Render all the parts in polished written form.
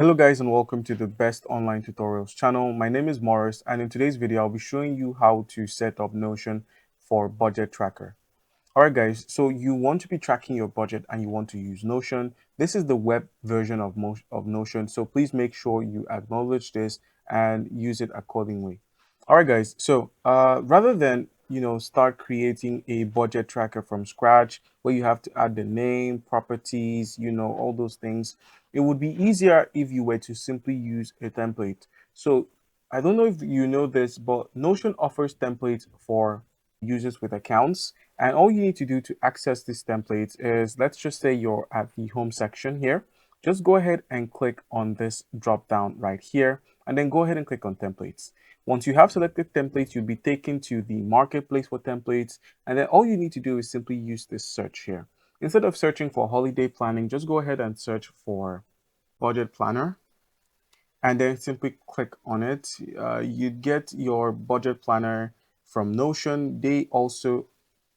Hello guys and welcome to the best online tutorials channel. My name is Morris and in today's video I'll be showing you how to set up Notion for budget tracker. Alright guys, so you want to be tracking your budget and you want to use Notion. This is the web version of Notion, so please make sure you acknowledge this and use it accordingly. Alright guys, so rather than start creating a budget tracker from scratch where you have to add the name, properties, all those things, it would be easier if you were to simply use a template. So I don't know if you know this, but Notion offers templates for users with accounts. And all you need to do to access these templates is, let's just say you're at the home section here. Just go ahead and click on this drop down right here, and then go ahead and click on templates. Once you have selected templates, you'll be taken to the marketplace for templates. And then all you need to do is simply use this search here. Instead of searching for holiday planning, just go ahead and search for budget planner and then simply click on it. You get your budget planner from Notion. They also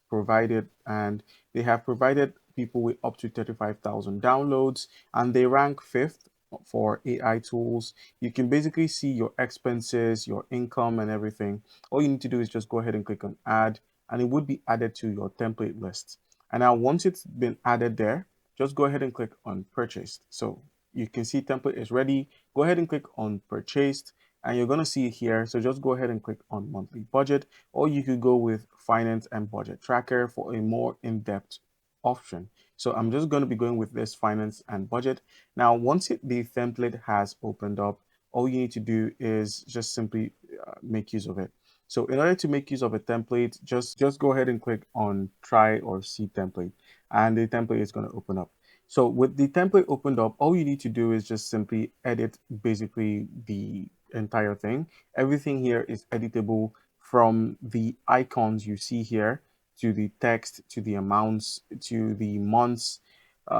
provided and they have provided people with up to 35,000 downloads, and they rank fifth for AI tools. You can basically see your expenses, your income, and everything. All you need to do is just go ahead and click on add, and it would be added to your template list. And now once it's been added there, just go ahead and click on purchased. So you can see template is ready. Go ahead and click on purchased and you're going to see it here. So just go ahead and click on monthly budget, or you could go with finance and budget tracker for a more in-depth option. So I'm just going to be going with this finance and budget. Now, once the template has opened up, all you need to do is just simply make use of it. So in order to make use of a template, just go ahead and click on try or see template, and the template is going to open up. So with the template opened up, all you need to do is just simply edit basically the entire thing. Everything here is editable, from the icons you see here to the text to the amounts to the months.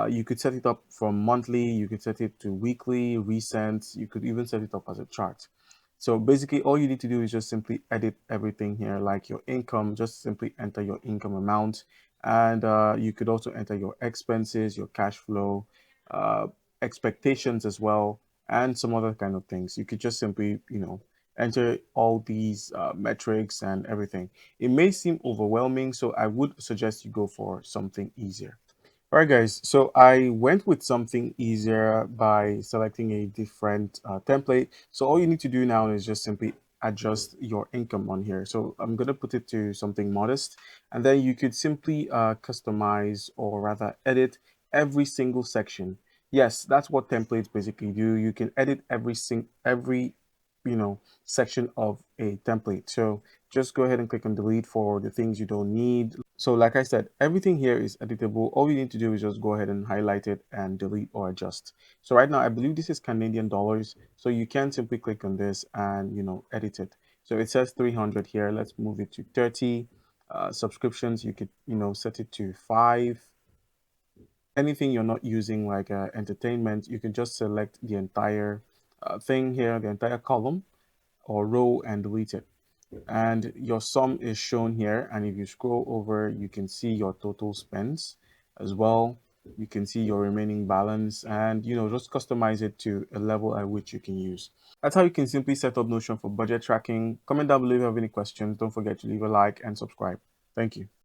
You could set it up from monthly, you could set it to weekly, recent, you could even set it up as a chart. So basically all you need to do is just simply edit everything here, like your income, just simply enter your income amount. And you could also enter your expenses, your cash flow, uh, expectations as well, and some other kind of things. You could just simply, enter all these metrics and everything. It may seem overwhelming, so I would suggest you go for something easier. All right, guys. So I went with something easier by selecting a different template. So all you need to do now is just simply adjust your income on here. So I'm going to put it to something modest, and then you could simply customize, or rather edit, every single section. Yes, that's what templates basically do. You can edit every section of a template. So just go ahead and click on delete for the things you don't need. So like I said, everything here is editable. All you need to do is just go ahead and highlight it and delete or adjust. So right now, I believe this is Canadian dollars. So you can simply click on this and, edit it. So it says 300 here. Let's move it to 30. Subscriptions, you could, set it to 5. Anything you're not using, like entertainment, you can just select the entire thing here, the entire column or row, and delete it. And your sum is shown here, and if you scroll over you can see your total spends as well. You can see your remaining balance, and just customize it to a level at which you can use. That's how you can simply set up Notion for budget tracking. Comment down below if you have any questions. Don't forget to leave a like and subscribe. Thank you.